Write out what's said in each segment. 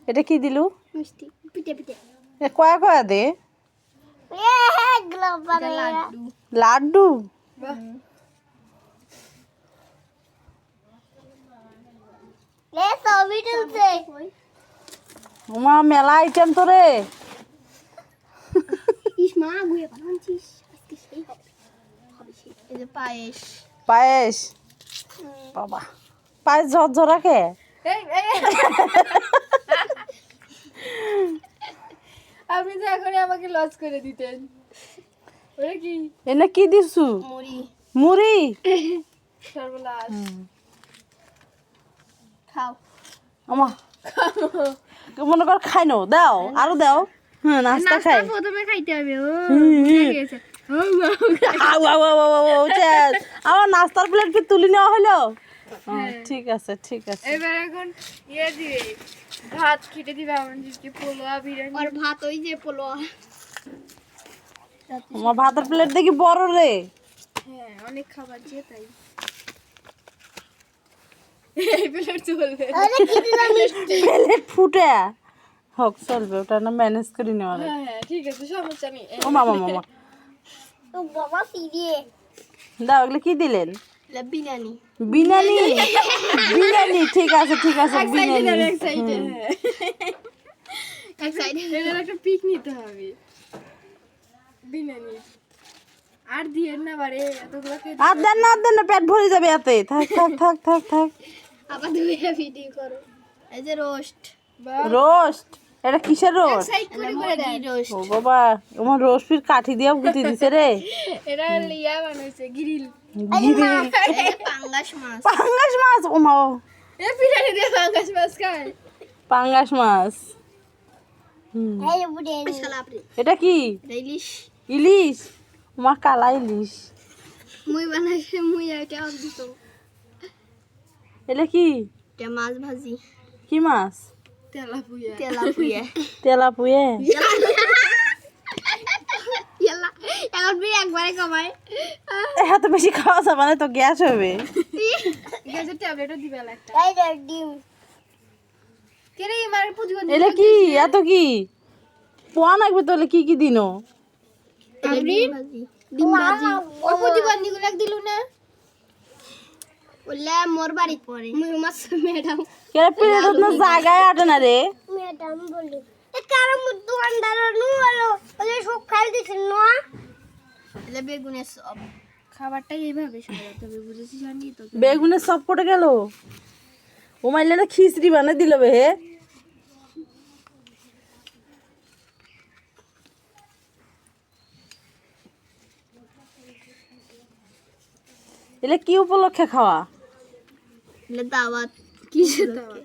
এটা কি দিলু? মিষ্টি পিঠে পিঠে কয়া কয়া দে লাড্ডু। ওমা মেলা আইটেম তো রে। পায়েস পায়েস বাবা পায়েস ঝরঝরা কে আপনি তো এখন আমাকে লস করে দিতেন। ওরে কি এনে কি দিছু? মুড়ি মুড়ি সর্বনাশ। খাও আমা মনে কর খাই নো দাও আরো দাও। হ্যাঁ নাস্তা খাই প্রথমে খাইতে হবে। ও আমার নাস্তার প্লেট কি তুলি নেওয়া হলো? ঠিক আছে ঠিক আছে। এবার এখন ইয়ে দিবে ভাত খেতে দিবে আমাদেরকে পোলোয়া বিরিয়ানি আর ভাত ওই যে পোলোয়া। আমার ভাতের প্লেট দেখি বড় রে। হ্যাঁ অনেক খাবার যে তাই এই প্লেট চলবে। প্লেট ফুটে হোক চলবে ওটা না ম্যানেজ করে নেওয়া লাগে। হ্যাঁ ঠিক আছে সমস্যা নেই। ও মামা মামা তো বাবা সিরিয়ে দাও এগুলো কি দিলেন? বিরিয়ানি বিরিয়ানি বিরিয়ানি ঠিক আছে বিরিয়ানি। এক সাইডে এর একটা পিক নিতে হবে বিরিয়ানি। আর দিয়ে না বারে এতগুলো খেতে আর দেন না পেট ভরে যাবে এতে। থাক থাক থাক থাক থাক আবার দুই ভিডিও করো। এই যে রোস্ট রোস্ট এটা কিসের রোস্ট? সাইড করে করে দেন রোস্ট। ও বাবা আমার রোস্ট ফির কাঠি দিয়ে গুতি দিছে রে। এটা লিয়া বানাইছে গ্রিল পাঙ্গাস মাছ। পাঙ্গাস মাছ ও মা এ বিরিয়ানি দিয়ে পাঙ্গাস মাছ খায়। পাঙ্গাস মাছ। এই বুড়ি শালা আপনি এটা কি? ইলিশ ইলিশ মা কালা ইলিশ মুই বানাইছে মুই এটা অল দিত। এটা কি? এটা মাছ ভাজি। কি মাছ? তেলাপুয়া তেলাপুয়া ইয়ালা এখন বি একবারে কমায়। এত বেশি খাওয়া যাবে না তো গ্যাস হবে। গ্যাসের ট্যাবলেটও দিবে একটা। এই ডিম কেরে মার পুজো এটা কি এত কি পোয়া লাগবে তাহলে কি কি দিনো? ডিম ভাজি ও পুজো বন্দিগুলো দিলু না ওলা মোর বাড়ি পড়ে মুই মাছ ম্যাডাম কেরে প্লেট না জায়গায় আটে না রে। ম্যাডাম বলি এ কারম দোকানদার নু হলো ওই সব খাই দিছেন না এলে বেগুনের সব খাবারটা এইভাবে সাজাতে হবে বুঝেছিস জানি তো। বেগুনের সব পড়ে গেল ও মাইলে না খিচড়ি বানিয়ে দিল বে হে। এলে কি উপলক্ষে খাওয়া? এলে দাওয়াত কিসের দাওয়াত?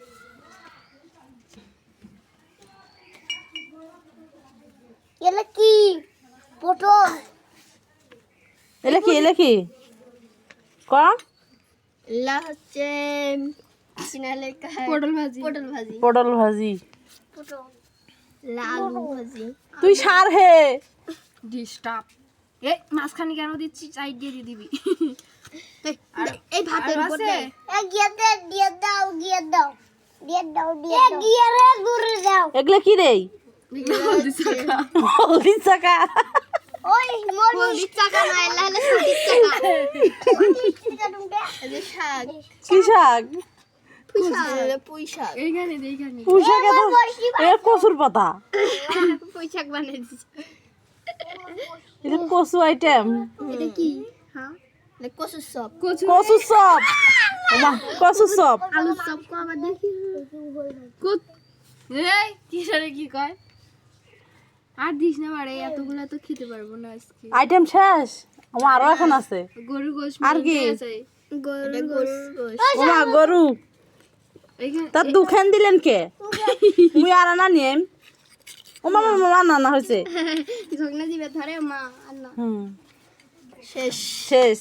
এলে কি পটল এলে কি ক লা হচ্ছে সিনালে পটল ভাজি পটল আলু ভাজি। তুই সার হে ডিস্টার্ব এই মাছখানি কেন দিচ্ছি সাইড দিয়ে দিবি। এই ভাতের উপর দে এ গিয়ে দাও রে দূরে দাও। এগুলা কি রে? হলদি চাকা ওই হলদি চাকা না এলা হলে সবজি চাকা। এই যে শাক কি শাক? পুঁই শাক এইখানে পুঁই শাক এ কচুর পাতা পুঁই শাক বানিয়ে দিছি। এটা কচু আইটেম। এটা কি? হ্যাঁ কচুর চপ কচু চপ ওমা কচু চপ আলু চপ কো আবার দেখি এই কিসরে কি কয় আর দিস না বাড়ে এতগুলা তো খেতে পারবো না আজকে। আইটেম শেষ আমার আরো এখন আছে। গরু গোশ আর কি? গরু গোশ ওমা গরু তার দুখান দিলেন কে? মুই আর আনা নিয়েম ওমা মামা না হয়েছে ঝগনা দিবে ধরে মা আর না হুম শেষ শেষ।